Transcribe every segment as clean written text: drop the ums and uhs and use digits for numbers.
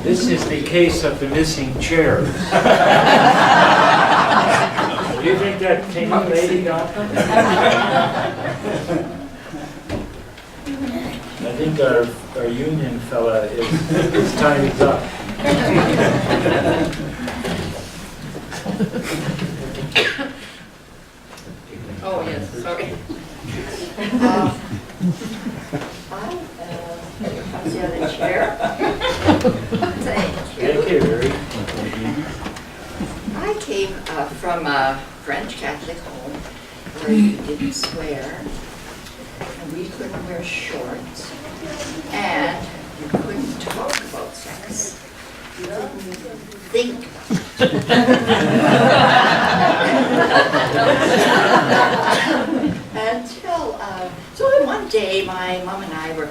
This is the case of the missing chairs. Do you think that came up, Lady Doctor? I think our union fella his time is up. Oh, yes, sorry. How's the other chair? Thank you, Larry. I came from a French Catholic home where you didn't swear, and we couldn't wear shorts, and you couldn't talk about sex. You didn't think about it. Until, so one day my mom and I were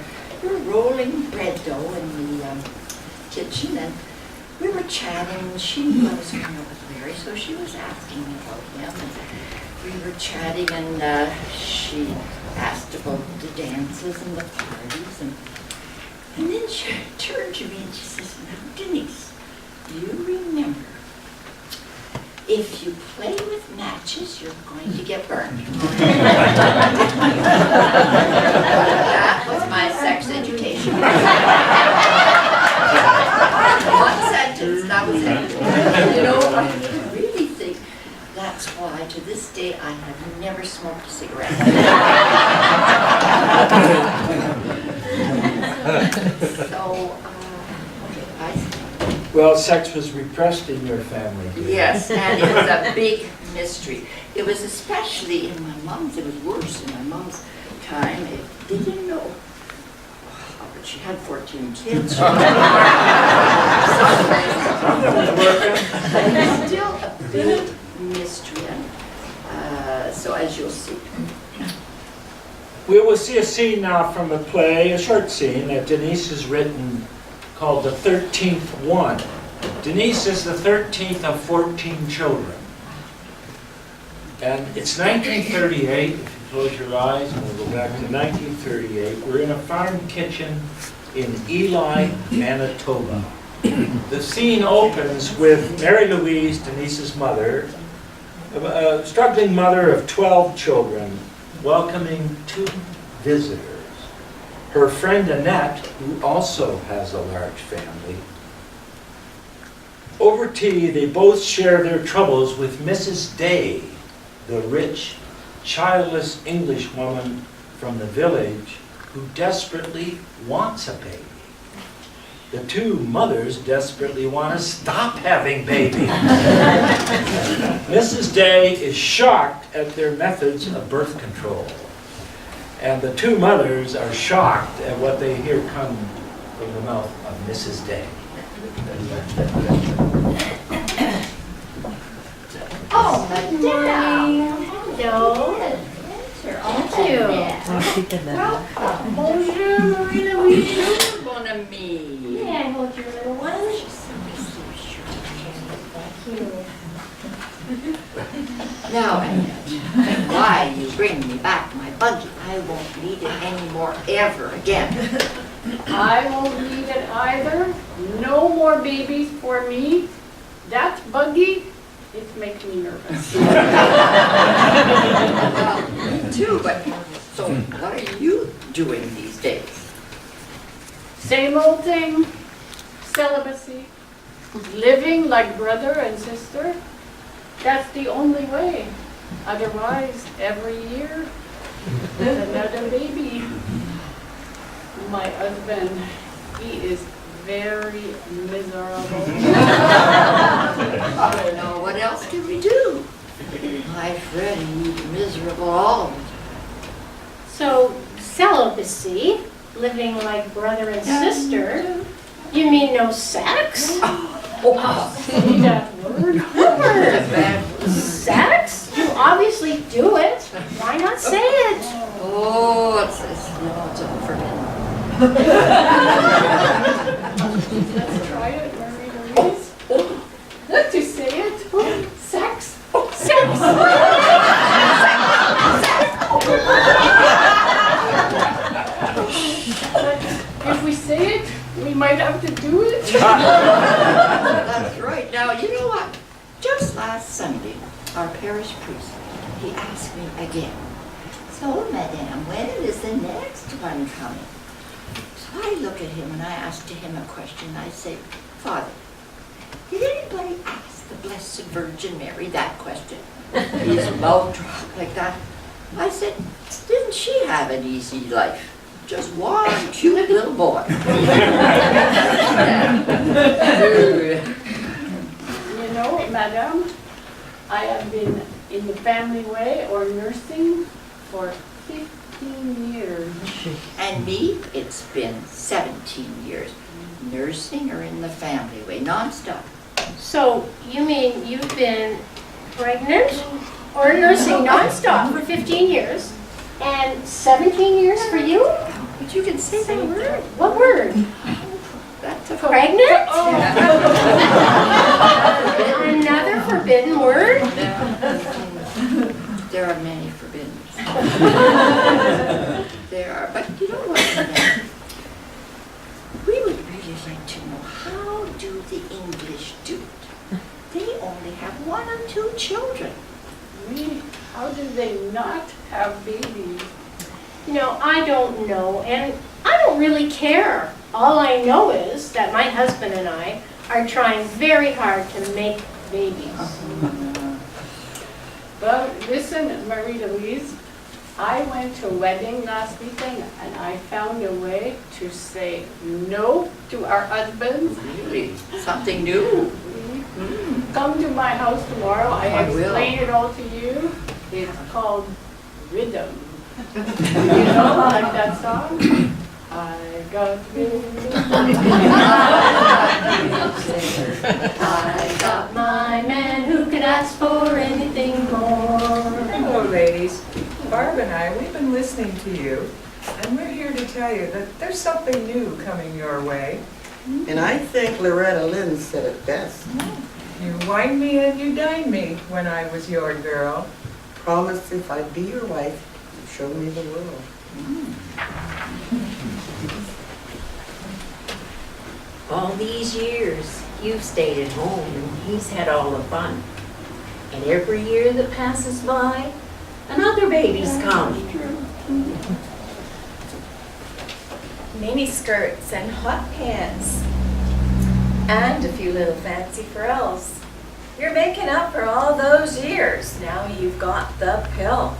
rolling bread dough in the kitchen, and we were chatting, and she knew I was coming up with Larry, so she was asking me about him, and we were chatting, and she asked about the dances and the parties, and then she turned to me and she says, "Now, Denise, you remember, if you play with matches, you're going to get burned." That was my sex education. One sentence, that was it. You know, I really think that's why to this day I have never smoked a cigarette. So, okay, I see. Well, sex was repressed in your family. Yes, and it was a big mystery. It was especially in my mom's, it was worse in my mom's time. They didn't know. Oh, but she had 14 kids. It's still a big mystery. So as you'll see. We will see a scene now from a play, a short scene that Denise has written called The 13th One. Denise is the 13th of 14 children. And it's 1938, if you close your eyes, and we'll go back to 1938. We're in a farm kitchen in Ely, Manitoba. The scene opens with Mary Louise, Denise's mother, a struggling mother of 12 children, welcoming 2 visitors. Her friend Annette, who also has a large family. Over tea, they both share their troubles with Mrs. Day, the rich, childless English woman from the village who desperately wants a baby. The 2 mothers desperately want to stop having babies. Mrs. Day is shocked at their methods of birth control. And the 2 mothers are shocked at what they hear come from the mouth of Mrs. Day. Oh, Madame! Hello. Thank you. Welcome. Bonjour, Marie-Louise. Bon ami. May I hold your little one? Thank you. Now, Annette, why you bring me back my buggy? I won't need it anymore ever again. I won't need it either. No more babies for me. That buggy, it makes me nervous. Well, me too, but so what are you doing these days? Same old thing, celibacy, living like brother and sister. That's the only way. Otherwise, every year, there's another baby. My husband, he is very miserable. I don't know, what else can we do? My friend, he's miserable all the time. So, celibacy, living like brother and sister, you mean no sex? See that word? Sex? You obviously do it. Why not say it? Oh, it's for men. Let's try it, Marie-Louise. To say it. Sex. Sex. We might have to do it. That's right. Now, you know what? Just last Sunday, our parish priest, he asked me again, so, Madame, when is the next one coming? So I look at him and I asked him a question. I say, Father, did anybody ask the Blessed Virgin Mary that question? His mouth dropped like that. I said, didn't she have an easy life? Just one cute little boy. You know, Madame, I have been in the family way or nursing for 15 years. And me, it's been 17 years. Nursing or in the family way, non-stop. So you mean you've been pregnant or nursing nonstop for 15 years and 17 years for you? But you can say that word. What word? That's a Pregnant? Another forbidden word? There are many forbiddens. There are, but you know what? We would really like to know, how do the English do it? They only have 1 or 2 children. How do they not have babies? You know, I don't know, and I don't really care. All I know is that my husband and I are trying very hard to make babies. Well, listen, Marie-Louise, I went to a wedding last weekend and I found a way to say no to our husbands. Really? Something new? Come to my house tomorrow, I will. explain it all to you. It's called rhythm. You know, like that song? I got rhythm. I got my man who could ask for anything more. Hello, ladies. Barb and I, we've been listening to you, and we're here to tell you that there's something new coming your way. And I think Loretta Lynn said it best. You wined me and you dined me when I was your girl. Promise if I'd be your wife, you'd show me the world. All these years, you've stayed at home and he's had all the fun. And every year that passes by, another baby's come. Mini skirts and hot pants. And a few little fancy frills. You're making up for all those years. Now you've got the pill.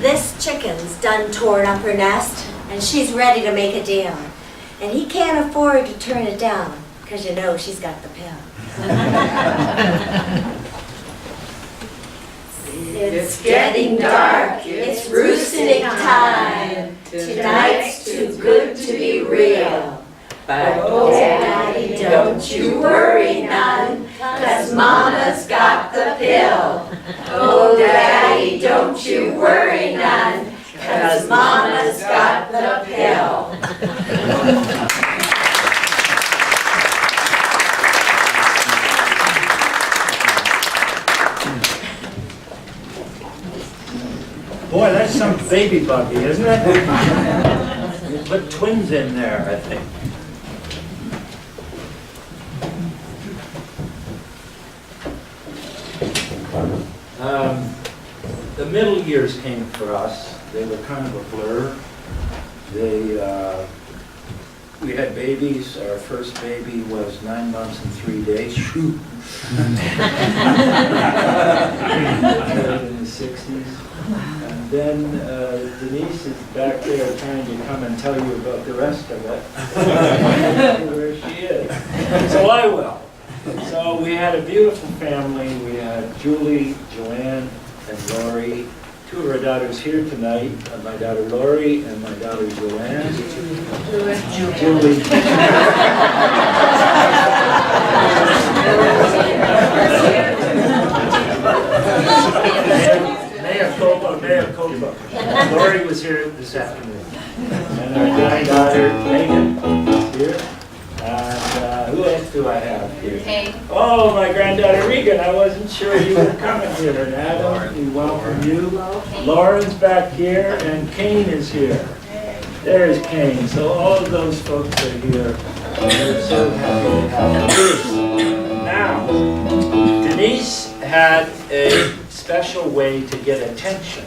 This chicken's done torn up her nest, and she's ready to make a deal. And he can't afford to turn it down, because you know she's got the pill. It's getting dark, it's roosting time. Tonight's too good to be real. But oh, Daddy, don't you worry none, 'cause Mama's got the pill. Oh, Daddy, don't you worry none, 'cause Mama's got the pill. Boy, that's some baby buggy, isn't it? You put twins in there, I think. The middle years came for us. They were kind of a blur. We had babies. Our first baby was 9 months and 3 days. Shoo. In the 60s. And then Denise is back there trying to come and tell you about the rest of it. Where she is. So I will. So we had a beautiful family. We had Julie, Joanne, and Lori. 2 of our daughters here tonight. My daughter Lori and my daughter Joanne. Julie. Mea culpa. Lori was here this afternoon. And our granddaughter Megan is here. And who else do I have here? Hey. Oh, my granddaughter Regan. I wasn't sure you were coming here. And Adam, we welcome you. Lauren's back here, and Kane is here. There's Kane. So all of those folks are here. We're so happy to have them. Now, Denise had a special way to get attention.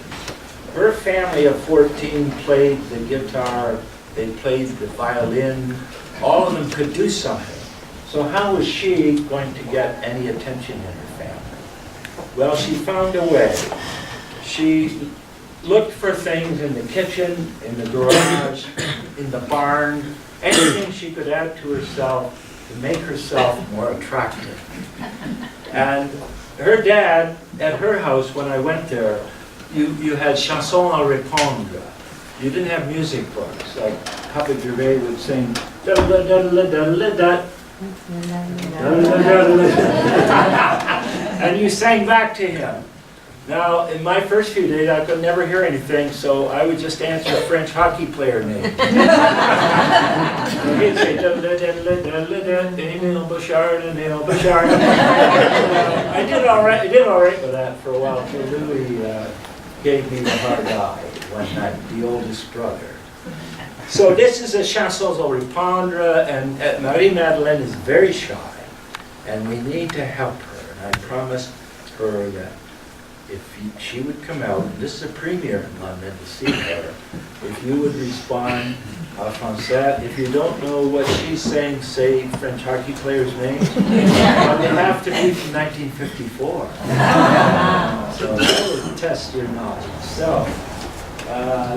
Her family of 14 played the guitar, they played the violin, all of them could do something. So how was she going to get any attention in her family? Well, she found a way. She looked for things in the kitchen, in the garage, in the barn, anything she could add to herself to make herself more attractive. And her dad, at her house when I went there, you had chansons à répondre. You didn't have music books, like Papa Gervais would sing, da da da da da da da. And you sang back to him. Now, in my first few days, I could never hear anything, so I would just answer a French hockey player name. He'd say, Emile Bouchard, Emile Bouchard. I did all right with that for a while, until Louis gave me the hard eye one night, the oldest brother. So this is a chansons à répondre, and Marie-Madeleine is very shy, and we need to help her. And I promised her that if she would come out, and this is a premiere in London to see her, if you would respond en français. If you don't know what she's saying, say French hockey players' names. But they have to be from 1954. So that would test your knowledge. So,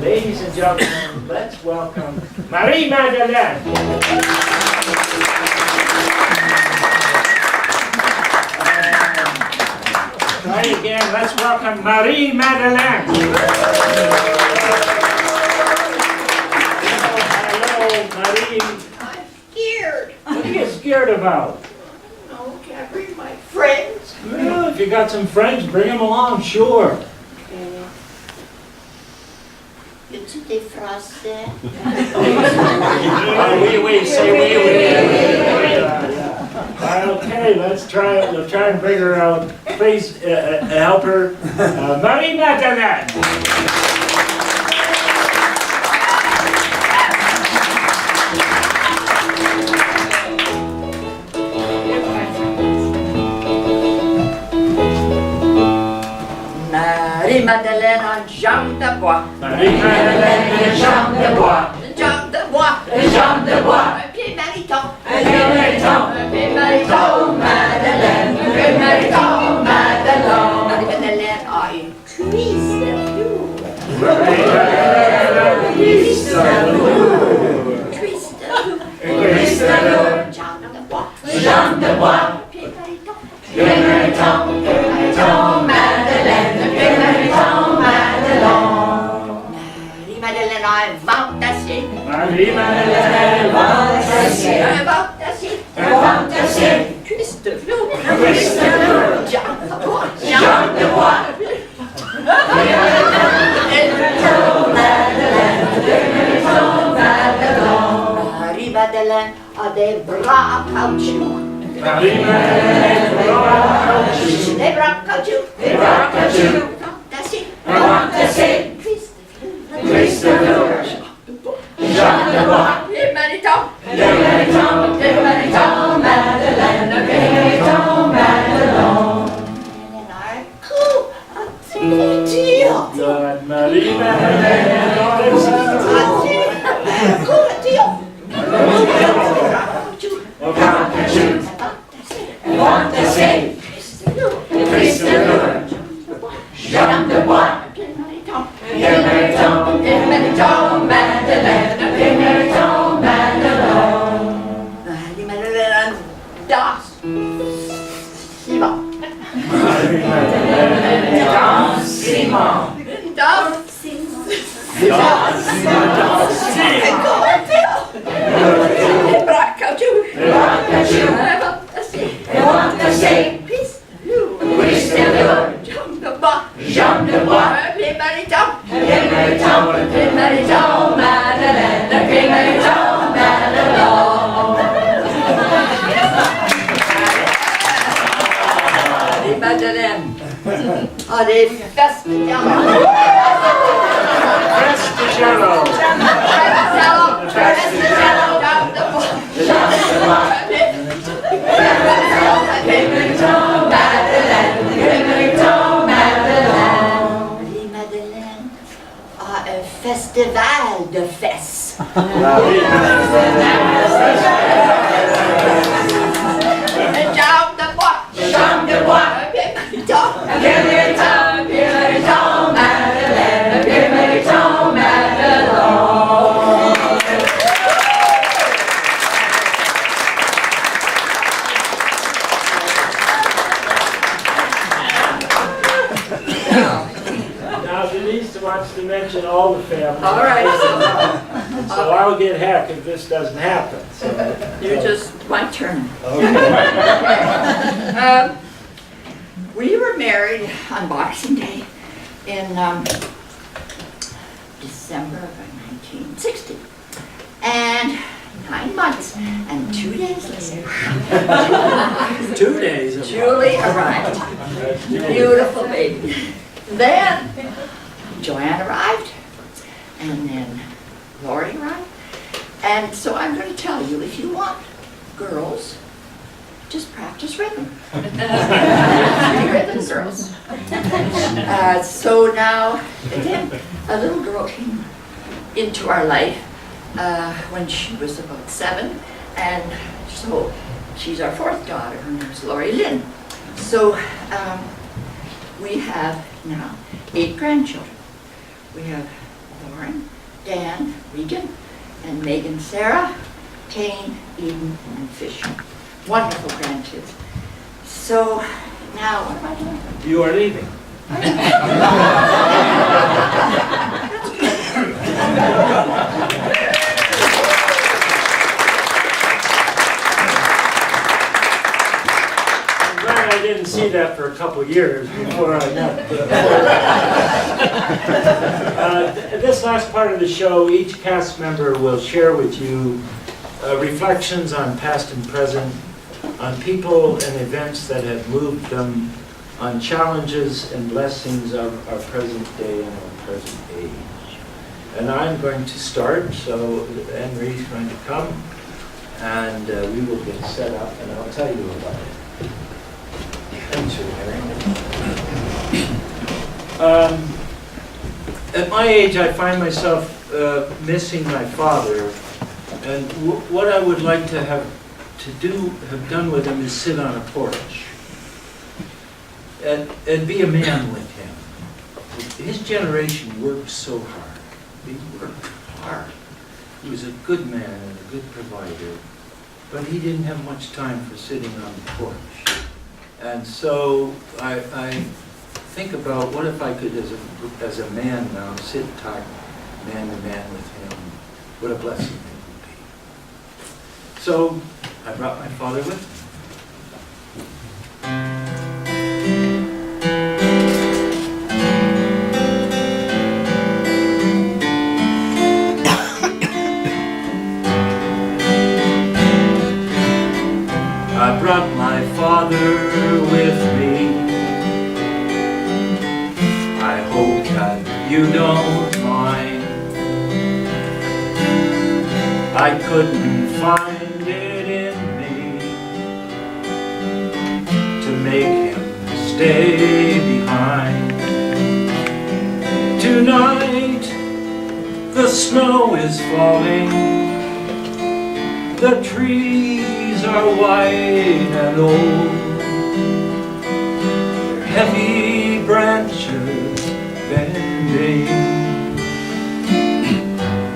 ladies and gentlemen, let's welcome Marie-Madeleine. Try again, let's welcome Marie-Madeleine. Hello, Marie. I'm scared. What are you scared about? No, can I bring my friends? Well, if you got some friends, bring them along, sure. It's des français. Oui, say oui. Okay, let's try it. We'll try and bring her out. Please help her. Marie-Madeleine. Marie-Madeleine en jambe de bois. Marie-Madeleine, une jambe de bois. Une jambe de bois. Une jambe de bois. Un pied mariton. Un pied mariton. Un pied mariton, Madeleine. Un pied mariton, Madeleine. Marie-Madeleine a une cuisse de velours. Cuisse de velours. Cuisse de velours. Cuisse de velours. Une jambe de bois. Une jambe de bois. Un pied mariton. Pied mariton. Pied mariton, Madeleine. Pied mariton, Madeleine. Marie-Madeleine a un ventre d'acier. Marie-Madeleine, ventre d'acier. Un ventre d'acier. Un ventre d'acier. Une cuisse de velours. Cuisse de velours. Une jambe de bois. Jambe de bois. Marie-Madeleine a des bras en caoutchouc. Marie-Madeleine, bras en caoutchouc. Des bras en caoutchouc. Des bras en caoutchouc. Un ventre d'acier. Un ventre d'acier. Une cuisse de velours. Cuisse de velours. Jambe de bois. Les maritons. Les maritons. Les maritons, Madeleine. Les maritons, Madeleine. Elle a un cou en tir. Good, Marie-Madeleine, Un cou en tir. un ventre d'acier. Un ventre d'acier. Cuisse de velours. Jambe de bois. Les maritons. Les maritons. Les maritons, Madeleine. Les maritons, Madeleine. Marie-Madeleine a une danse. Ciment. Marie-Madeleine, danse ciment. Une danse. Danse ciment. Un cou en tir. Les bras en caoutchouc. Les bras en caoutchouc. Un ventre d'acier. Un ventre d'acier. Cuisse de velours. Cuisse de velours. Jambe de bois. Jambe de bois. Un pied mariton. Les maritons. Les maritons, Madeleine. Les maritons, Madeleine. Marie-Madeleine. Allez, festigiamo. Festigiello. Les Madeleines a un festival de fesses. Jambe de bois. Now Denise wants to mention all the families. All right. So I'll get heck if this doesn't happen, so. You're just my turn. Okay. We were married on Boxing Day in December of 1960. And 9 months and 2 days later, 2 days of Julie arrived. Beautiful baby. Then Joanne arrived, and then Lori arrived. And so I'm going to tell you, if you want girls, just practice rhythm. 3 rhythm girls. So now, then, a little girl came into our life when she was about 7, and so she's our 4th daughter. Her name is Lori Lynn. So we have now 8 grandchildren. We have Lauren, Dan, Regan, and Megan, Sarah, Kane, Eden, and Fisher. Wonderful grandkids. So now, what am I doing? You are leaving. I'm glad I didn't see that for a couple years before I met. This last part of the show, each cast member will share with you reflections on past and present, on people and events that have moved them, on challenges and blessings of our present day and our present age. And I'm going to start, so Anne-Marie's going to come, and we will get set up, and I'll tell you about it. Thanks for hearing. At my age, I find myself missing my father, and what I would like to have done with him is sit on a porch and be a man with him. His generation worked so hard. He worked hard. He was a good man and a good provider, but he didn't have much time for sitting on the porch. And so I think about what if I could, as a man now, sit and talk man to man with him. What a blessing it would be. So I brought my father with me. I brought my father with me. I hope that you don't mind. I couldn't find it in me to make him stay behind. Tonight the snow is falling, the trees are white and old, their heavy branches bending.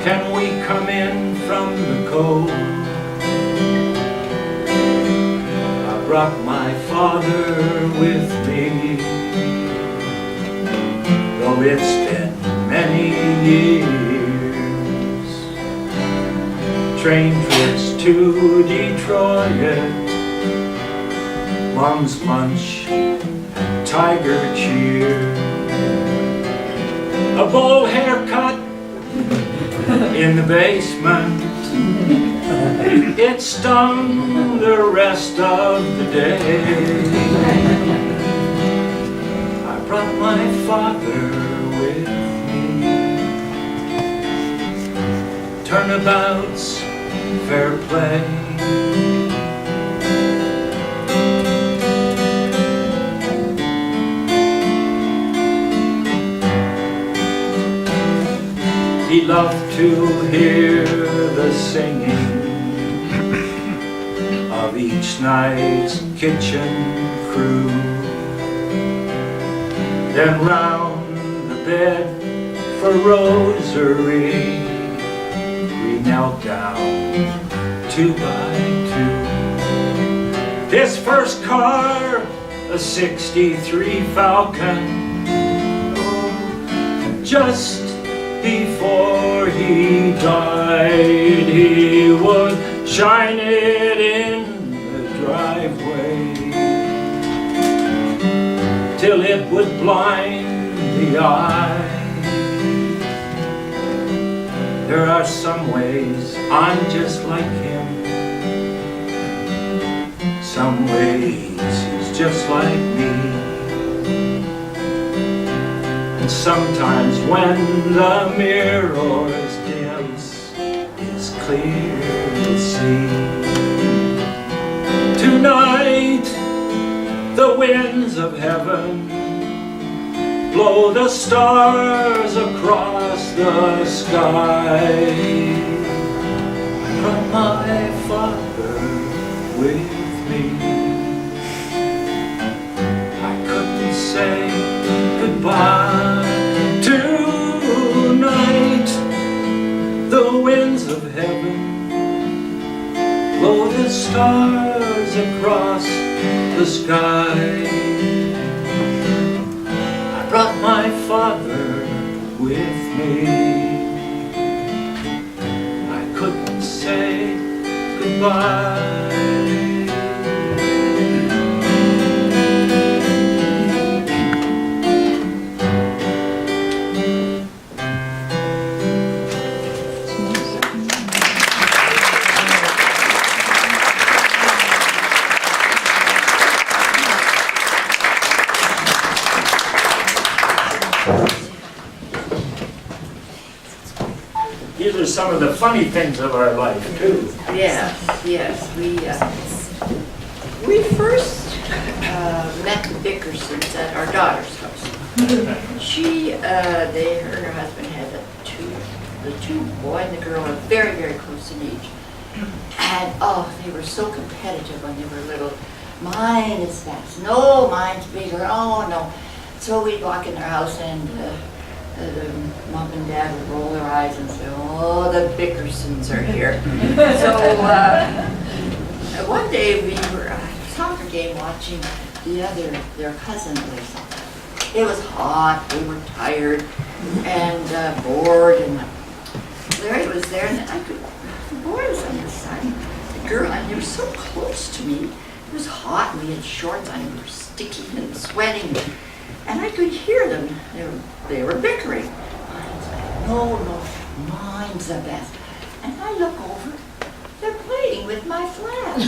Can we come in from the cold? I brought my father with me, though it's been many years. Train trips to Detroit, Mom's lunch and Tiger cheer, a bowl haircut in the basement. It stung the rest of the day. brought my father with me. Turnabouts, fair play. He loved to hear the singing of each night's kitchen crew. Then round the bed for rosary we knelt down 2 by 2. His first car, a '63 Falcon, just before he died, he would shine it in the driveway till it would blind the eye. There are some ways I'm just like him, some ways he's just like me. And sometimes when the mirror's dim, it's clear to see. Tonight, the winds of heaven blow the stars across the sky. I brought my father with me. I couldn't say goodbye. Tonight, the winds of heaven blow the stars across the sky. I brought my father with me. I couldn't say goodbye. These are some of the funny things of our life, too. Yes, yes. We first met the Bickersons at our daughter's house. Her and her husband had the two boy and the girl were very, very close in age. And oh, they were so competitive when they were little. Mine is fast. No, mine's bigger. Oh, no. So we'd walk in their house and the mom and dad would roll their eyes and say, oh, the Bickersons are here. So one day we were at a soccer game watching their cousin play soccer. It was hot, we were tired and bored, and Larry was there, and the boy was on the side, the girl, and they were so close to me. It was hot, and we had shorts on, and we were sticky and sweating. And I could hear them. They were bickering. Mine's best. No, mine's the best. And I look over. They're playing with my flags.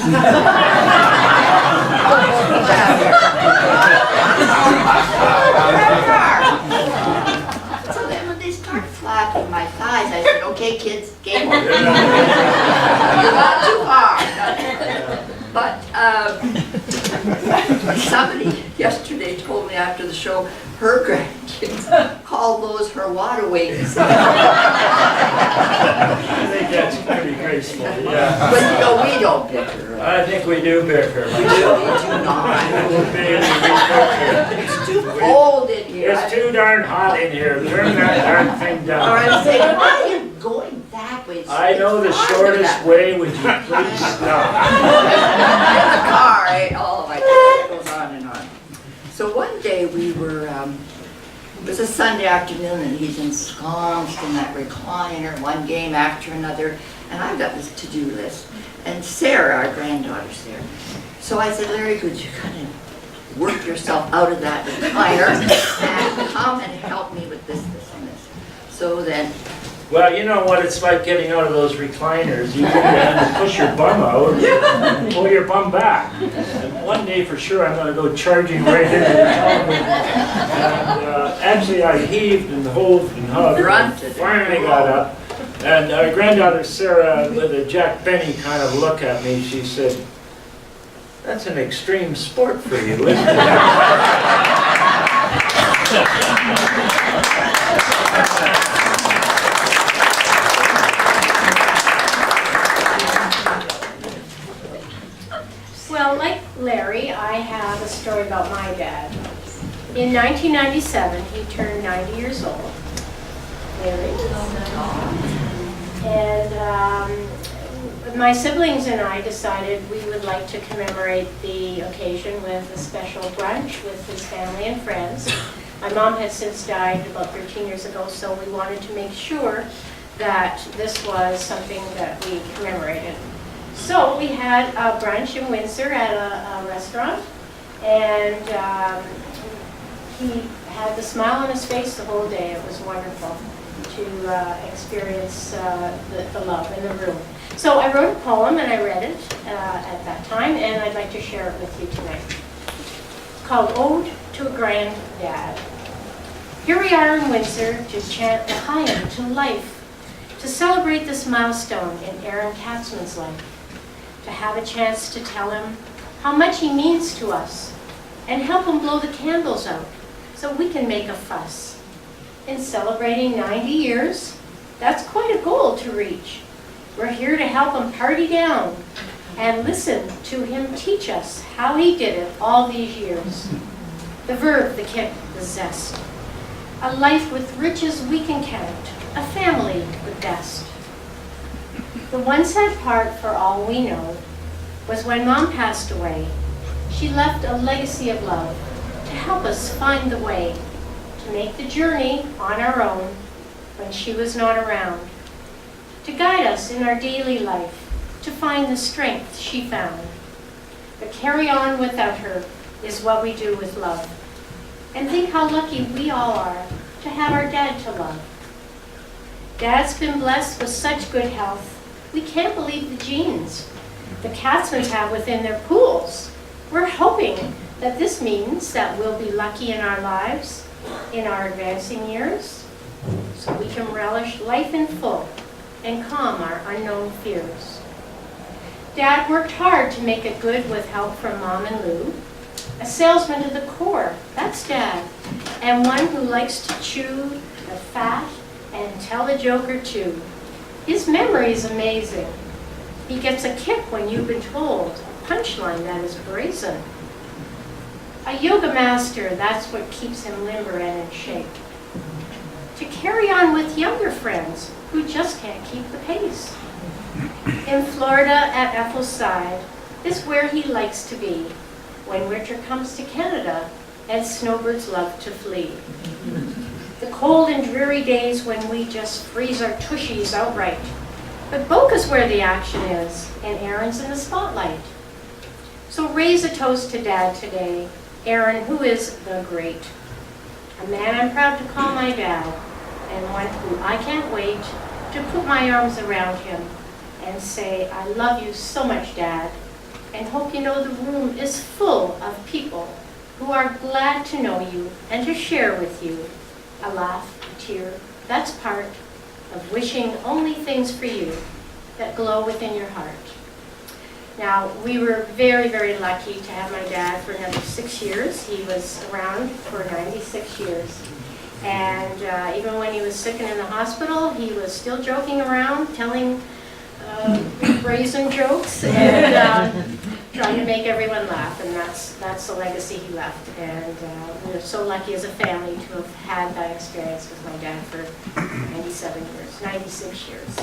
So then when they start flapping my thighs, I said, okay, kids, game over. You're not too far. But somebody yesterday told me after the show, her grandkids call those her water wings. I think that's pretty graceful, yeah. But you know, we don't bicker. I think we do bicker. We do not. It's too cold in here. It's too darn hot in here. Turn that darn thing down. Or I'm saying, why are you going that way? I know the shortest way. Would you please stop? In the car, right? Oh my God, it goes on and on. So one day we were, it was a Sunday afternoon, and he's ensconced in that recliner, one game after another, and I've got this to-do list. And Sarah, our granddaughter's there. So I said, Larry, could you kind of work yourself out of that recliner and come and help me with this, and this. So then, Well, you know what it's like getting out of those recliners. You can push your bum out and pull your bum back. And one day day for sure I'm going to go charging right into the television. And actually I heaved and hove and hugged and finally got up. And our granddaughter Sarah, with a Jack Benny kind of look at me, she said, "That's an extreme sport for you, isn't it?" Well, like Larry, I have a story about my dad. In 1997, he turned 90 years old. Larry. And my siblings and I decided we would like to commemorate the occasion with a special brunch with his family and friends. My mom had since died about 13 years ago, so we wanted to make sure that this was something that we commemorated. So we had a brunch in Windsor at a restaurant, and he had the smile on his face the whole day. It was wonderful to experience the love in the room. So I wrote a poem and I read it at that time, and I'd like to share it with you tonight. It's called Ode to a Granddad. Here we are in Windsor to chant the Hayam to life, to celebrate this milestone in Aaron Katzman's life, to have a chance to tell him how much he means to us and help him blow the candles out so we can make a fuss. In celebrating 90 years, that's quite a goal to reach. We're here to help him party down and listen to him teach us how he did it all these years. The verve, the kick, the zest. A life with riches we can count, a family the best. The one sad part, for all we know, was when Mom passed away. She left a legacy of love to help us find the way, to make the journey on our own when she was not around, to guide us in our daily life, to find the strength she found. But carry on without her is what we do with love. And think how lucky we all are to have our dad to love. Dad's been blessed with such good health, we can't believe the genes the Katzmans have within their pools. We're hoping that this means that we'll be lucky in our lives, in our advancing years, so we can relish life in full and calm our unknown fears. Dad worked hard to make it good with help from Mom and Lou. A salesman to the core, that's Dad, and one who likes to chew the fat and tell a joke or two. His memory is amazing. He gets a kick when you've been told a punchline that is brazen. A yoga master, that's what keeps him limber and in shape. To carry on with younger friends who just can't keep the pace. In Florida at Ethel's side is where he likes to be when winter comes to Canada and snowbirds love to flee. The cold and dreary days when we just freeze our tushies outright. But Boca's where the action is, and Aaron's in the spotlight. So raise a toast to Dad today, Aaron, who is the great. A man I'm proud to call my dad, and one who I can't wait to put my arms around him and say, I love you so much, Dad, and hope you know the room is full of people who are glad to know you and to share with you a laugh, a tear, that's part of wishing only things for you that glow within your heart. Now, we were very, very lucky to have my dad for another 6 years. He was around for 96 years. And even when he was sick and in the hospital, he was still joking around, telling brazen jokes and trying to make everyone laugh. And that's the legacy he left. And we're so lucky as a family to have had that experience with my dad for 96 years.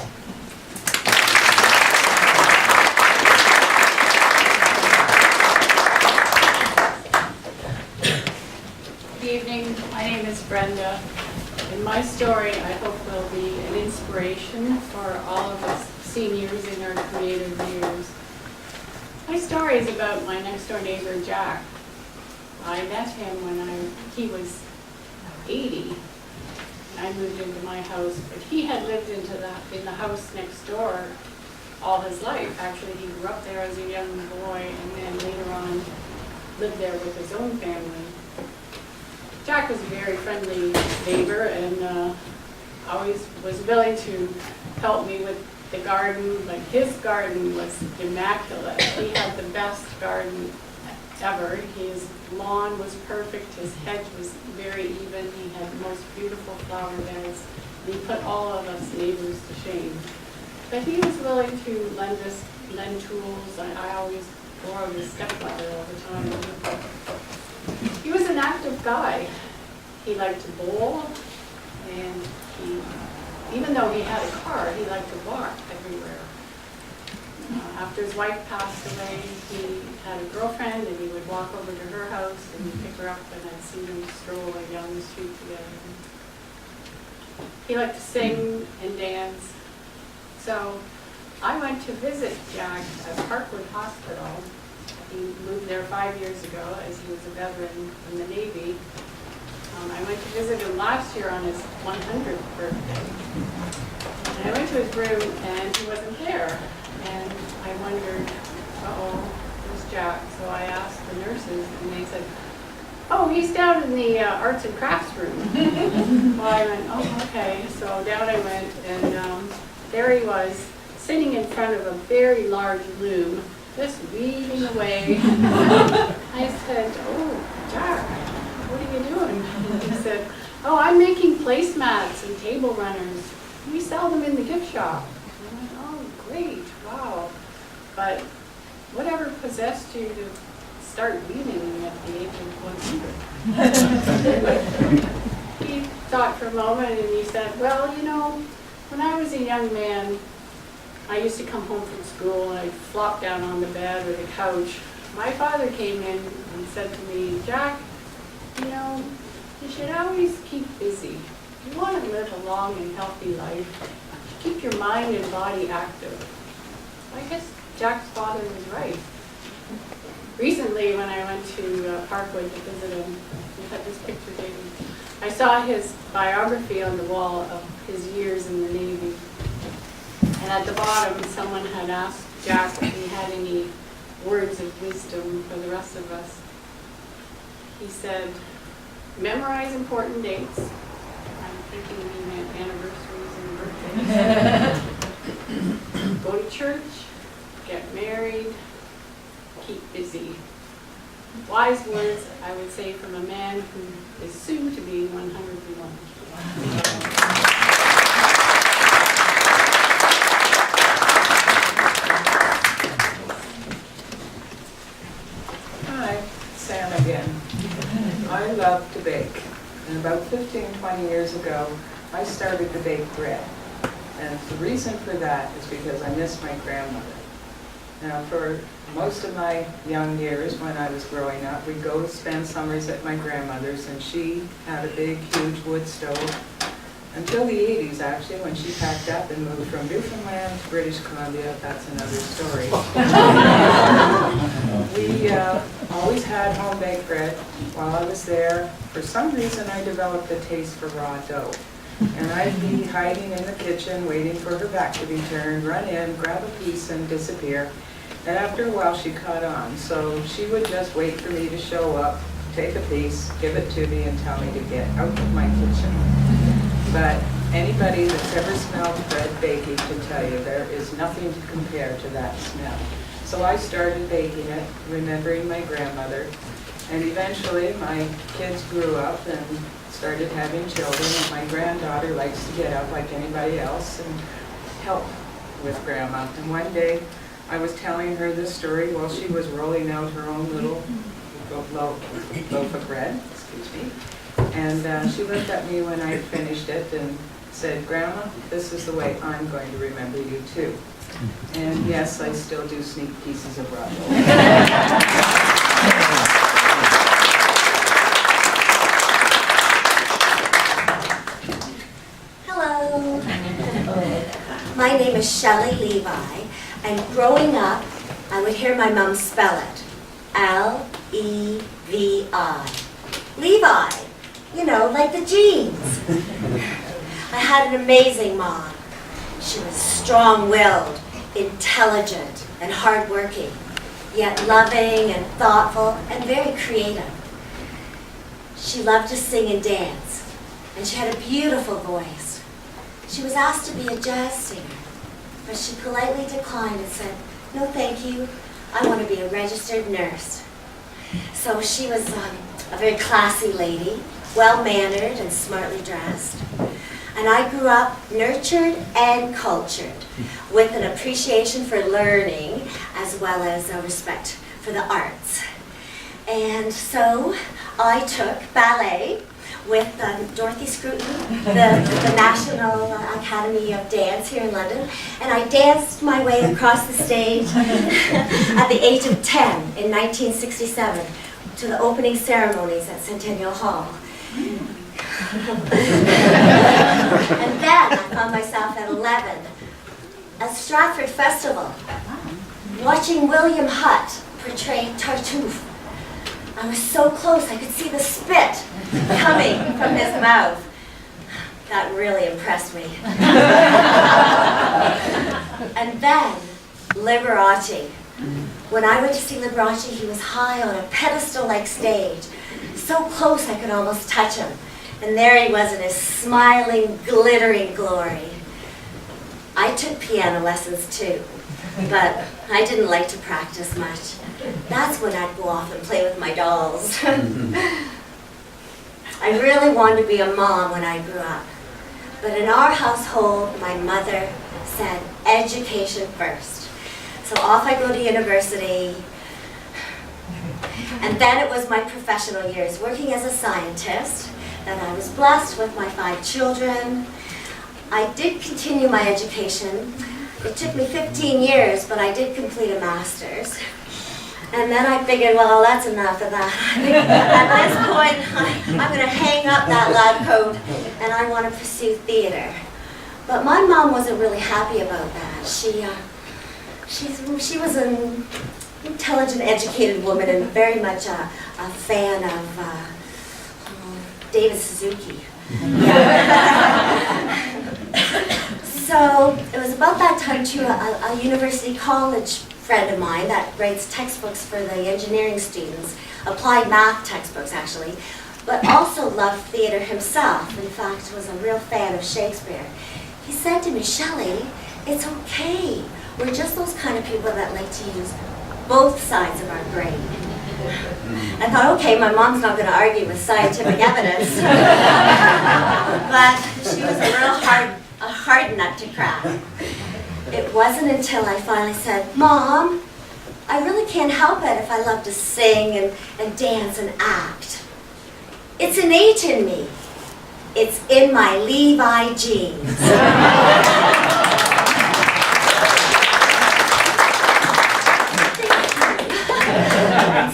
Good evening, my name is Brenda, and my story I hope will be an inspiration for all of us seniors in our creative years. My story is about my next door neighbor, Jack. I met him when he was 80, and I moved into my house, but he had lived in the house next door all his life. Actually, he grew up there as a young boy, and then later on lived there with his own family. Jack was a very friendly neighbor and always was willing to help me with the garden. Like, his garden was immaculate. He had the best garden ever. His lawn was perfect. His hedge was very even. He had the most beautiful flower beds. And he put all of us neighbors to shame. But he was willing to lend tools. I always borrowed his stepladder all the time. He was an active guy. He liked to bowl, and even though he had a car, he liked to walk everywhere. After his wife passed away, he had a girlfriend, and he would walk over to her house and pick her up, and I'd see them strolling down the street together. He liked to sing and dance. So I went to visit Jack at Parkwood Hospital. He moved there 5 years ago as he was a veteran in the Navy. I went to visit him last year on his 100th birthday. And I went to his room and he wasn't there. And I wondered, where's Jack? So I asked the nurses and they said, oh, he's down in the arts and crafts room. Well, I went, oh, okay. So down I went and there he was, sitting in front of a very large loom, just weaving away. I said, oh, Jack, what are you doing? And he said, oh, I'm making placemats and table runners. We sell them in the gift shop. And I went, oh, great, wow. But whatever possessed you to start weaving at the age of 100? He thought for a moment and he said, well, you know, when I was a young man, I used to come home from school and I'd flop down on the bed or the couch. My father came in and said to me, Jack, you know, you should always keep busy. If you want to live a long and healthy life, keep your mind and body active. I guess Jack's father was right. Recently, when I went to Parkwood to visit him, we had this picture taken. I saw his biography on the wall of his years in the Navy. And at the bottom, someone had asked Jack if he had any words of wisdom for the rest of us. He said, memorize important dates. I'm thinking he meant anniversaries and birthdays. Go to church, get married, keep busy. Wise words, I would say, from a man who is soon to be 101. I love to bake, and about 15-20 years ago, I started to bake bread. And the reason for that is because I miss my grandmother. Now, for most of my young years when I was growing up, we'd go to spend summers at my grandmother's, and she had a big, huge wood stove. Until the 80s, actually, when she packed up and moved from Newfoundland to British Columbia. That's another story. We always had home-baked bread. While I was there, for some reason, I developed a taste for raw dough. And I'd be hiding in the kitchen, waiting for her back to be turned, run in, grab a piece, and disappear. And after a while, she caught on. So she would just wait for me to show up, take a piece, give it to me, and tell me to get out of my kitchen. But anybody that's ever smelled bread baking can tell you there is nothing to compare to that smell. So I started baking it, remembering my grandmother, and eventually my kids grew up and started having children, and my granddaughter likes to get up like anybody else and help with Grandma. And one day I was telling her this story while she was rolling out her own little loaf of bread, excuse me. And she looked at me when I finished it and said, Grandma, this is the way I'm going to remember you too. And yes, I still do sneak pieces of raw dough. Hello. My name is Shelley Levi, and growing up, I would hear my mom spell it. Levi. Levi. You know, like the jeans. I had an amazing mom. She was strong-willed, intelligent, and hardworking. yet loving and thoughtful and very creative. She loved to sing and dance, and she had a beautiful voice. She was asked to be a jazz singer, but she politely declined and said, "No, thank you. I want to be a registered nurse." So she was a very classy lady, well-mannered and smartly dressed. And I grew up nurtured and cultured, with an appreciation for learning as well as a respect for the arts. And so I took ballet with Dorothy Scruton, the National Academy of Dance here in London, and I danced my way across the stage at the age of 10 in 1967 to the opening ceremonies at Centennial Hall. And then I found myself at 11 at Stratford Festival, watching William Hutt portray Tartuffe. I was so close, I could see the spit coming from his mouth. That really impressed me. And then, Liberace. When I went to see Liberace, he was high on a pedestal-like stage, so close I could almost touch him. And there he was in his smiling, glittering glory. I took piano lessons too, but I didn't like to practice much. That's when I'd go off and play with my dolls. I really wanted to be a mom when I grew up. But in our household, my mother said, education first. So off I go to university. And then it was my professional years, working as a scientist, that I was blessed with my 5 children. I did continue my education. It took me 15 years, but I did complete a master's. And then I figured, well, that's enough of that. At this point, I'm going to hang up that lab coat, and I want to pursue theater. But my mom wasn't really happy about that. She was an intelligent, educated woman and very much a fan of David Suzuki. So it was about that time too, a university college friend of mine that writes textbooks for the engineering students, applied math textbooks actually, but also loved theater himself. In fact, was a real fan of Shakespeare. He said to me, "Shelley, it's okay. We're just those kind of people that like to use both sides of our brain." I thought, okay, my mom's not going to argue with scientific evidence. But she was a real hard nut to crack. It wasn't until I finally said, "Mom, I really can't help it if I love to sing and dance and act. It's innate in me. It's in my Levi jeans."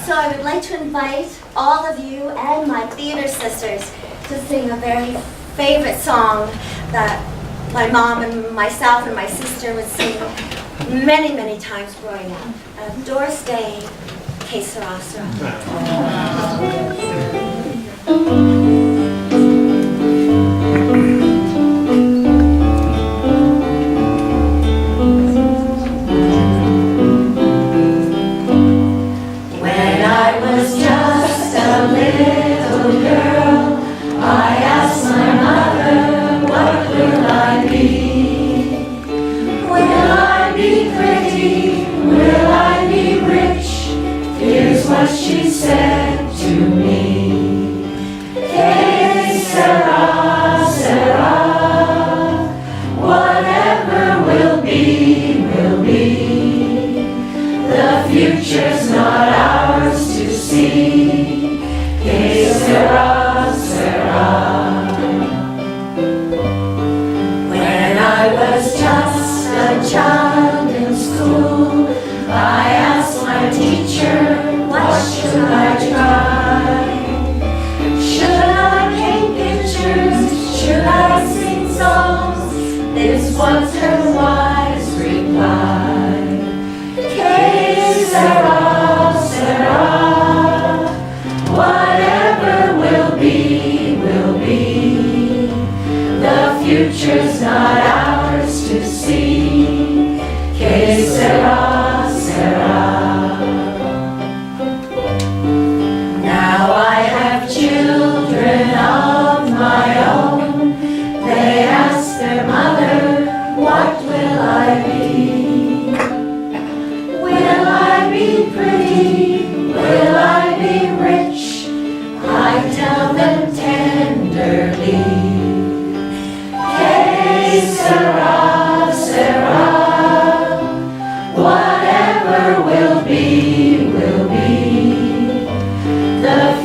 So I would like to invite all of you and my theater sisters to sing a very favorite song that my mom and myself and my sister would sing many, many times growing up. Doris Day, Que Sera, Sera. She said to me, "Que sera, sera, whatever will be, will be. The future's not ours to see. Que sera, sera." When I was just a child in school, I asked my teacher, what should I try? Should I paint pictures? Should I sing songs? This was her wise reply. Que sera, sera,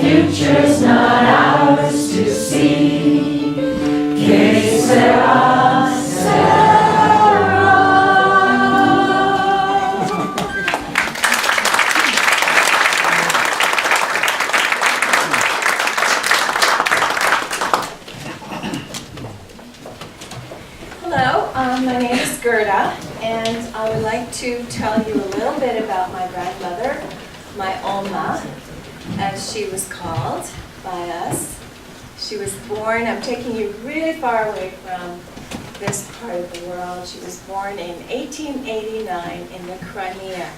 future's not ours to see. Que sera, sera. Hello, my name is Gerda, and I would like to tell you a little bit about my grandmother, my Oma, as she was called by us. She was born, I'm taking you really far away from this part of the world. She was born in 1889 in the Crimea.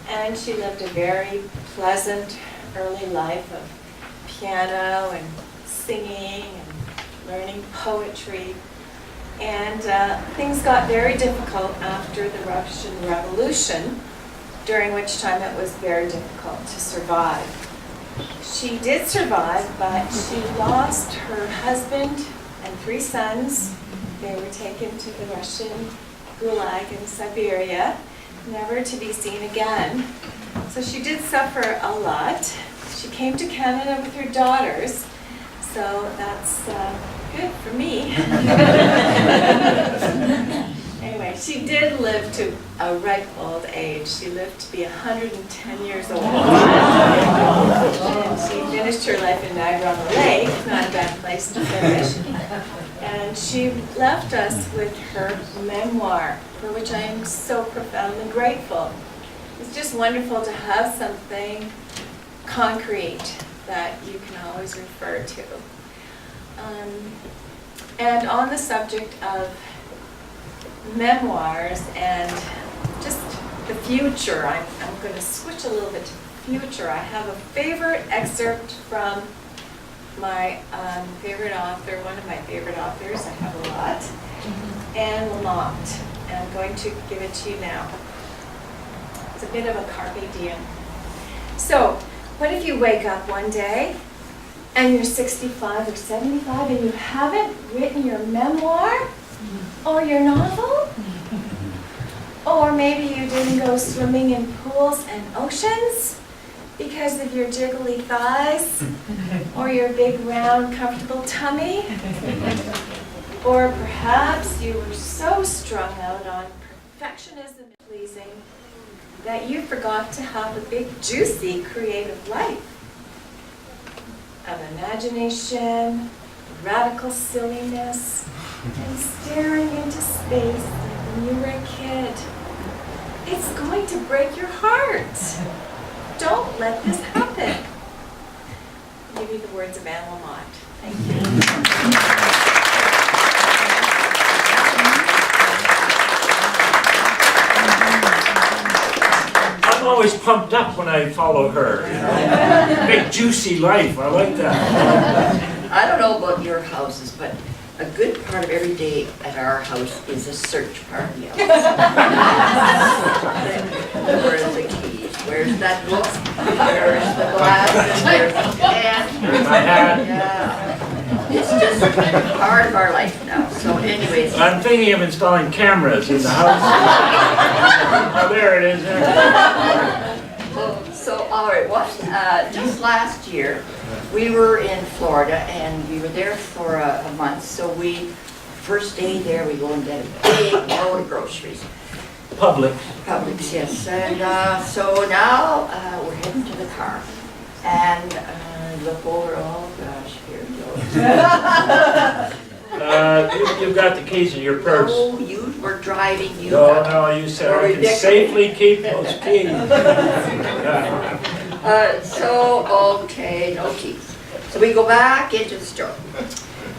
And she lived a very pleasant early life of piano and singing and learning poetry. And things got very difficult after the Russian Revolution, during which time it was very difficult to survive. She did survive, but she lost her husband and 3 sons. They were taken to the Russian Gulag in Siberia, never to be seen again. So she did suffer a lot. She came to Canada with her daughters, so that's good for me. Anyway, she did live to a ripe old age. She lived to be 110 years old. And she finished her life in Niagara-on-the-Lake, not a bad place to finish. And she left us with her memoir, for which I am so profoundly grateful. It's just wonderful to have something concrete that you can always refer to. And on the subject of memoirs and just the future, I'm going to switch a little bit to the future. I have a favorite excerpt from my favorite author, one of my favorite authors. I have a lot, Anne Lamott, and I'm going to give it to you now. It's a bit of a carpe diem. So, what if you wake up one day and you're 65 or 75 and you haven't written your memoir or your novel? Or maybe you didn't go swimming in pools and oceans because of your jiggly thighs or your big round comfortable tummy? Or perhaps you were so strung out on perfectionism and pleasing that you forgot to have a big juicy creative life of imagination, radical silliness, and staring into space like when you were a kid. It's going to break your heart. Don't let this happen. I'll give you the words of Anne Lamott. Thank you. I'm always pumped up when I follow her, you know. Big juicy life, I like that. I don't know about your houses, but a good part of every day at our house is a search party. Where's the keys? Where's that book? Where's the glasses? Where's the pen? Where's my hat? Yeah. It's just part of our life now. So anyways. I'm thinking of installing cameras in the house. Oh, there it is. So, all right, just last year, we were in Florida, and we were there for a month. So first day there, we go and get a big load of groceries. Publix, yes. And so now we're heading to the car. And look over, oh gosh, here we go. You've got the keys in your purse. Oh, you were driving. No, you said I can safely keep those keys. Okay, no keys. So we go back into the store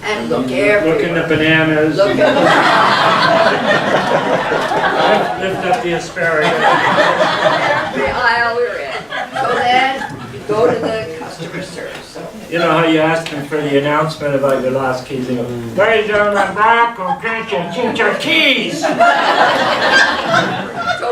and look everywhere. Look in the bananas. Look at Lift up the asparagus. every aisle we're in. So then you go to the customer service. So You know how you asked them for the announcement about your lost keys? They go, ladies and back, okay, change your keys. So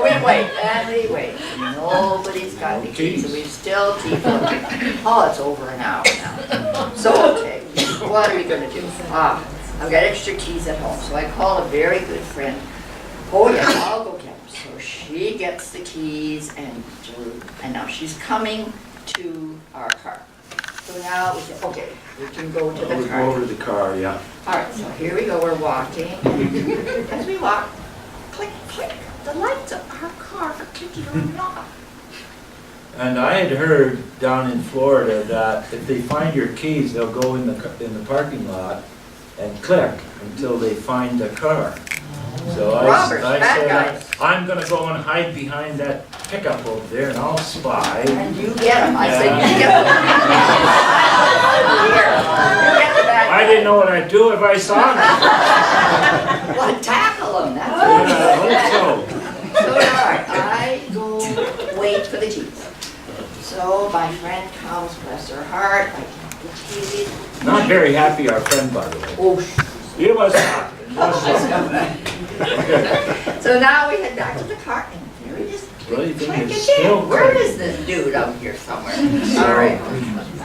we wait, and we wait. Nobody's got the keys, and we still keep looking. Oh, it's over an hour now. So, okay, what are we going to do? I've got extra keys at home, so I call a very good friend. Oh, yeah, I'll go get them. So she gets the keys, and now she's coming to our car. So now we say, okay, we can go to We'll the go car. over to the car, yeah. All right, so here we go, we're walking. As we walk, click, click, the lights of our car are clicking on off. And I had heard down in Florida that if they find your keys, they'll go in the parking lot and click until they find the car. So Robbers, I bad said, guys. I'm gonna go and hide behind that pickup over there and I'll spy. And you get them, I say, Yeah. you get them. Here, you get the bad I didn't know what I'd do if I saw them. Well, tackle them, that's Yeah, what I hope so. So, all right, I go wait for the keys. So my friend comes, bless her heart, I get the keys. Not very happy, our friend, by the way. Oh, He was not. He was not. so now we head back to the car, and there it is. Really think Click it's again. still Where clicking. is this dude out here somewhere? All right.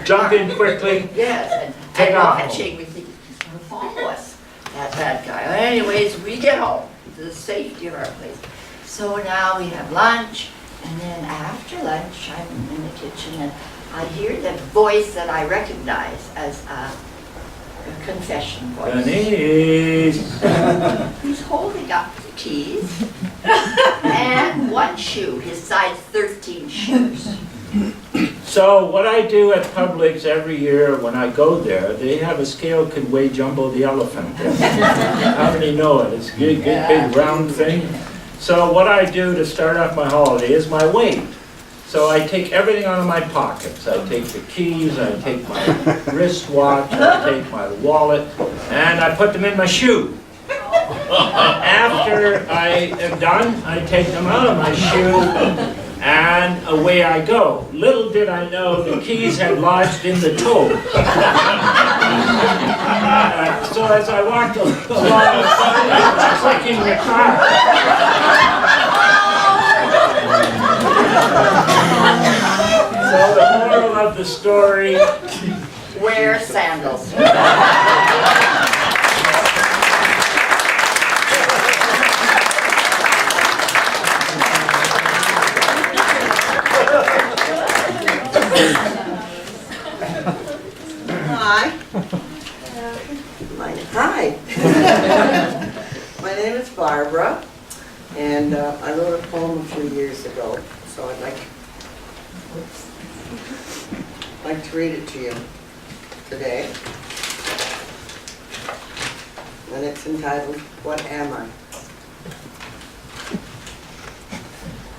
Jump in quickly. Yes, Take and off. watching, we think he's gonna follow us, that bad guy. Anyways, we get home to the safety of our place. So now we have lunch, and then after lunch, I'm in the kitchen, and I hear the voice that I recognize as a confession voice. Denise. He's holding up the keys and one shoe, his size 13 shoes. So what I do at Publix every year when I go there, they have a scale can weigh Jumbo the elephant. How many know it? It's a good, big round thing. So what I do to start off my holiday is my weight. So I take everything out of my pockets. I take the keys, I take my wristwatch, I take my wallet, and I put them in my shoe. After I am done, I take them out of my shoe, and away I go. Little did I know the keys had lodged in the toe. So as I walked along, I was clicking the car. So the moral of the story, Wear sandals. Hi. Hi. My name is Barbara, and I wrote a poem a few years ago, so I'd like to read it to you today. And it's entitled, What Am I?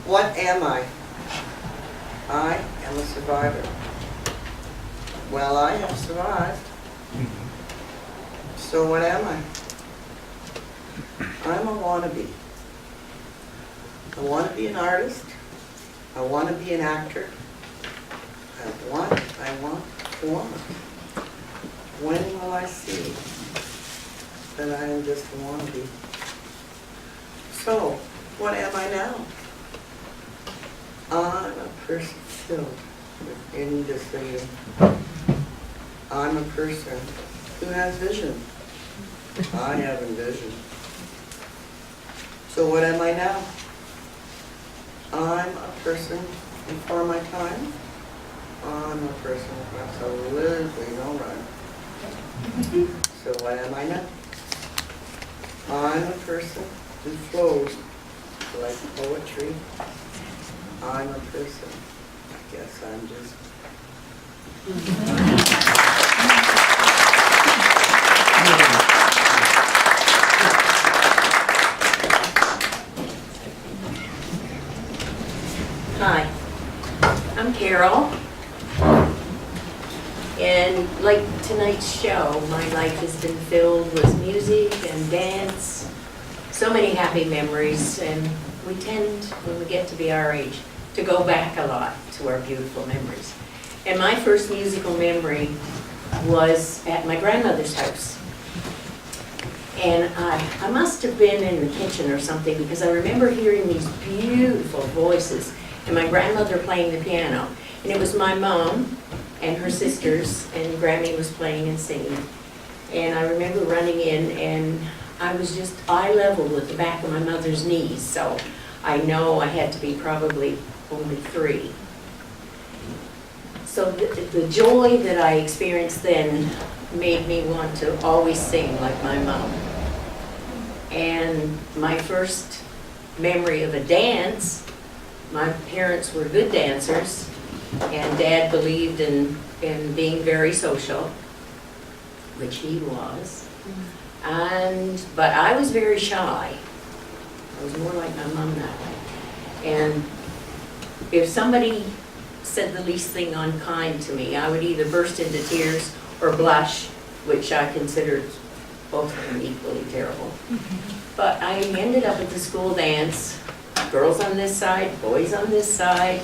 What am I? I am a survivor. Well, I have survived. So what am I? I'm a wannabe. I want to be an artist. I want to be an actor. I want. When will I see that I am just a wannabe? So, what am I now? I'm a person filled with indecision. I'm a person who has vision. I have envision. So what am I now? I'm a person before my time. I'm a person who absolutely no rhyme. So what am I now? I'm a person who flows like poetry. I'm a person. I guess I'm just... Hi, I'm Carol, and like tonight's show, my life has been filled with music and dance, so many happy memories, and we tend, when we get to be our age, to go back a lot to our beautiful memories. And my first musical memory was at my grandmother's house. And I must have been in the kitchen or something, because I remember hearing these beautiful voices and my grandmother playing the piano. And it was my mom and her sisters, and Grammy was playing and singing. And I remember running in, and I was just eye level with the back of my mother's knees, so I know I had to be probably only 3. So the joy that I experienced then made me want to always sing like my mom. And my first memory of a dance, my parents were good dancers, and Dad believed in being very social, which he was. But I was very shy. I was more like my mom that way. And if somebody said the least thing unkind to me, I would either burst into tears or blush, which I considered both of them equally terrible. But I ended up at the school dance, girls on this side, boys on this side,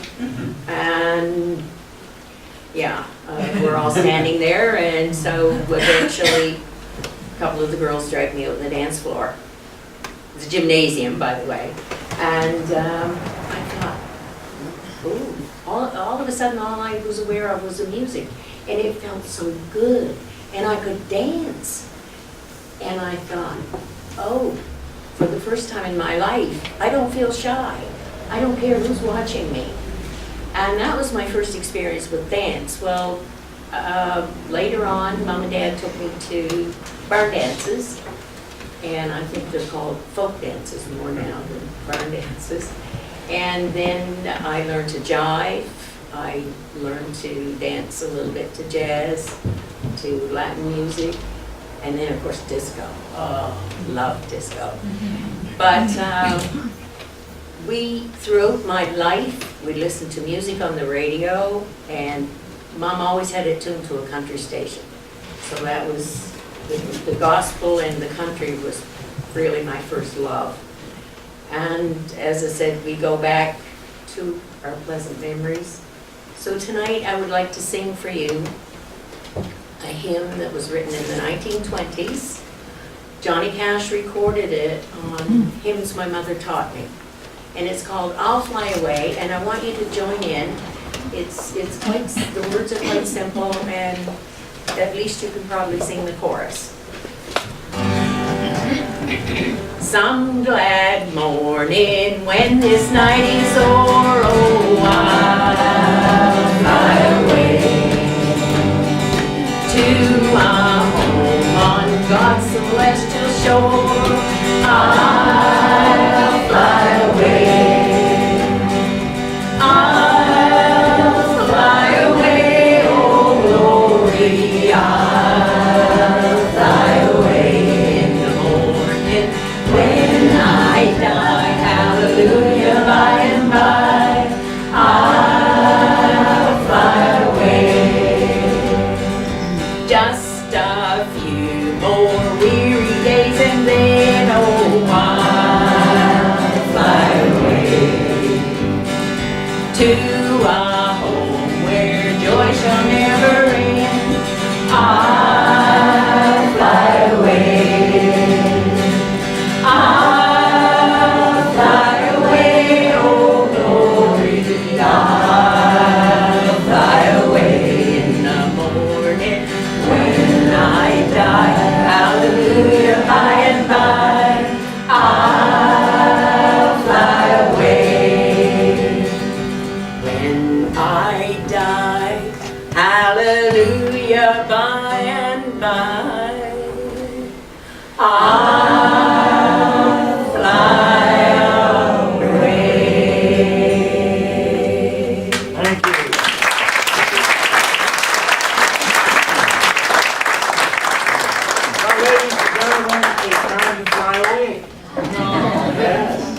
and yeah, we're all standing there, and so eventually a couple of the girls dragged me out on the dance floor. It's a gymnasium, by the way, and I thought, ooh, all of a sudden all I was aware of was the music, and it felt so good, and I could dance. And I thought, oh, for the first time in my life, I don't feel shy. I don't care who's watching me. And that was my first experience with dance. Well, later on, Mom and Dad took me to barn dances, and I think they're called folk dances more now than barn dances. And then I learned to jive. I learned to dance a little bit to jazz, to Latin music, and then of course disco. Oh, love disco. But throughout my life, we listened to music on the radio, and Mom always had it tuned to a country station. So that was, the gospel and the country was really my first love. And as I said, we go back to our pleasant memories. So tonight I would like to sing for you a hymn that was written in the 1920s. Johnny Cash recorded it on Hymns My Mother Taught Me. And it's called I'll Fly Away, and I want you to join in. It's quite, the words are quite simple, and at least you can probably sing the chorus. Some glad morning when this night is o'er, oh, I'll fly away to a home on God's celestial shore. I'll fly away. I'll fly away, oh glory. I'll fly away in the morning when I die. Hallelujah, by and by. I'll fly away. Just a few more weary days and then, oh, I'll fly away to a home where joy shall never end. I'll fly away. I'll fly away, oh glory. I'll fly away in the morning when I die. Hallelujah, by and by. I'll fly away when I die. Hallelujah, by and by. I'll fly away. Thank you. Well, ladies and gentlemen, it's time to fly away.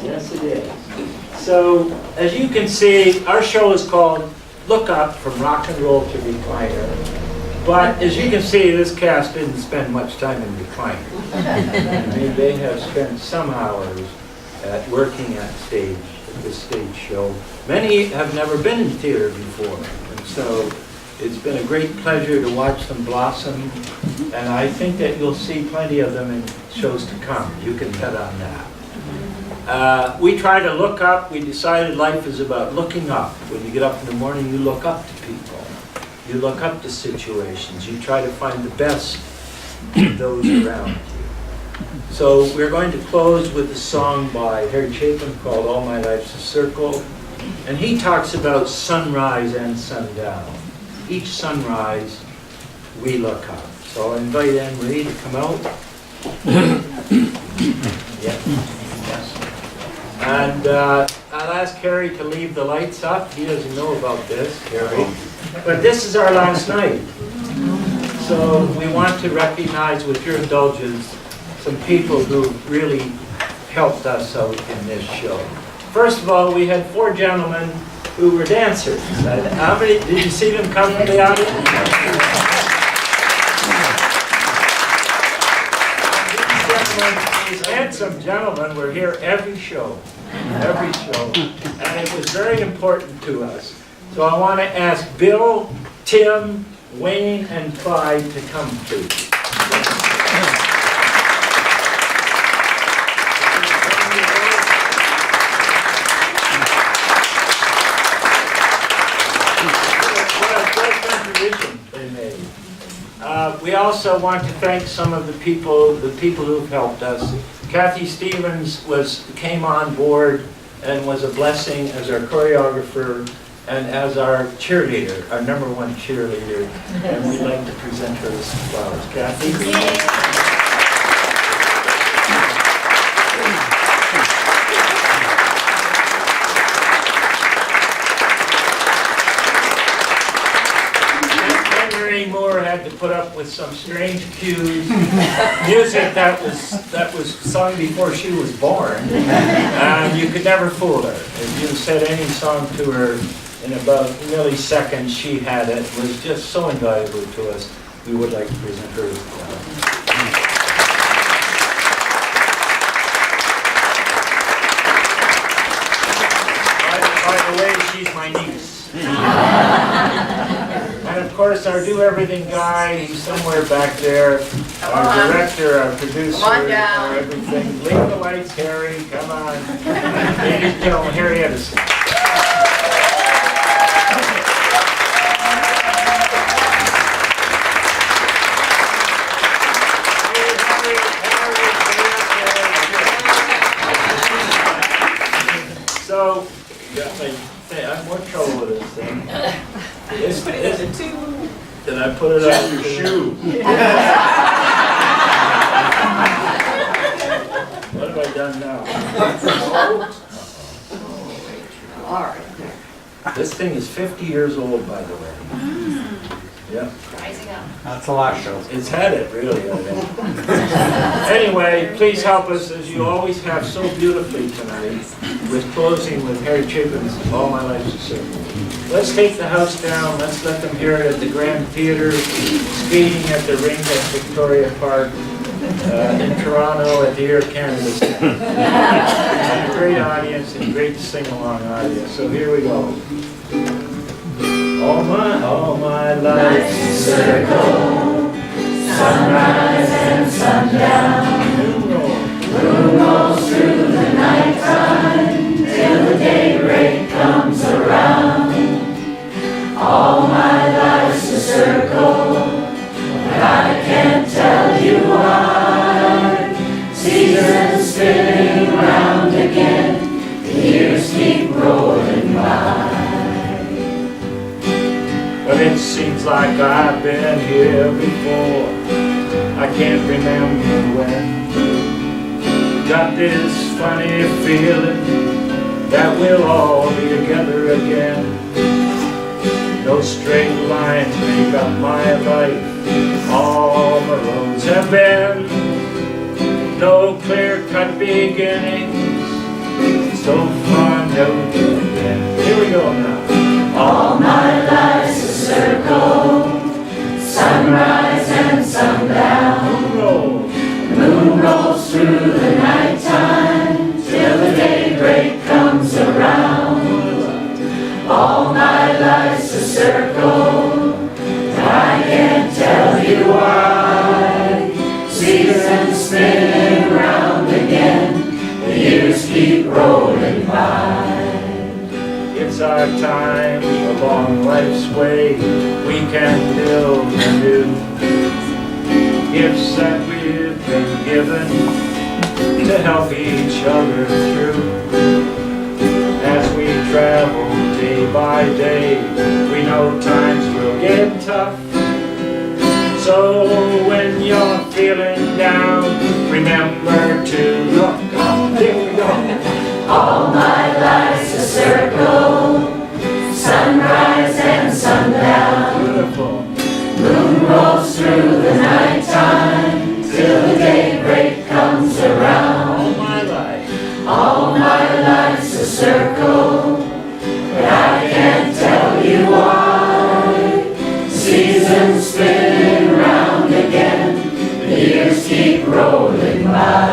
Yes, it is. So, as you can see, our show is called Look Up, From Rock and Roll to Recliner. But as you can see, this cast didn't spend much time in recliner. I mean, they have spent some hours at working at stage, at this stage show. Many have never been in theater before, and so it's been a great pleasure to watch them blossom, and I think that you'll see plenty of them in shows to come. You can bet on that. We try to look up. We decided life is about looking up. When you get up in the morning, you look up to people. You look up to situations. You try to find the best in those around you. So we're going to close with a song by Harry Chapin called All My Life's a Circle. And he talks about sunrise and sundown. each sunrise we look up. So I invite Anne-Marie to come out. Yeah. Yes. And I'll ask Harry to leave the lights up. He doesn't know about this, Harry. But this is our last night. So we want to recognize, with your indulgence, some people who really helped us out in this show. First of all, we had 4 gentlemen who were dancers. How many, did you see them come from the audience? These handsome gentlemen were here every show, and it was very important to us. So I want to ask Bill, Tim, Wayne, and Clyde to come, please. We also want to thank some of the people who've helped us. Kathy Stevens came on board and was a blessing as our choreographer and as our cheerleader, our #1 cheerleader. And we'd like to present her with some flowers. Kathy? Had to put up with some strange cues, music that was sung before she was born, and you could never fool her. If you said any song to her in about milliseconds, she had it. It was just so invaluable to us. We would like to present her with flowers. By the way, she's my niece. And of course, our Do Everything guy, he's somewhere back there. Our director, our producer, our everything. Leave the lights, Harry, come on. Ladies and gentlemen, Harry Edison. So, I'm more trouble with this thing. Put it as a 2. Did I put it on your shoe? What have I done now? All right. This thing is 50 years old, by the way. Yeah. Rising up. That's a lot of shows. It's had it, really, I think. Anyway, please help us, as you always have so beautifully tonight, with closing with Harry Chapin's All My Life's a Circle. Let's take the house down. Let's let them hear it at the Grand Theatre, skating at the rink at Victoria Park, in Toronto at the Air Canada Center. A great audience and great sing-along audience. So here we go. All my life's a circle, sunrise and sundown. Moon rolls through the nighttime till the daybreak comes around. All my life's a circle, but I can't tell you why. Seasons spinning round again, the years keep rolling by. But it seems like I've been here before, I can't remember when. Got this funny feeling that we'll all be together again. No straight lines make up my life, all my roads have been. No clear-cut beginnings, so far no end. Here we go now. All my life's a circle, sunrise and sundown. Moon rolls through the nighttime till the daybreak comes around. All my life's a circle, I can't tell you why. Seasons spinning round again, the years keep rolling by. It's our time, along life's way, we can build anew. Gifts that we've been given to help each other through. As we we travel day by day, we know times will get tough. So when you're feeling down, remember to look up. Here we go. All my life's a circle, sunrise and sundown. Beautiful. Moon rolls through the nighttime till the daybreak comes around. All my life. All my life's a circle, but I can't tell you why. Seasons spin round again, the years keep rolling by.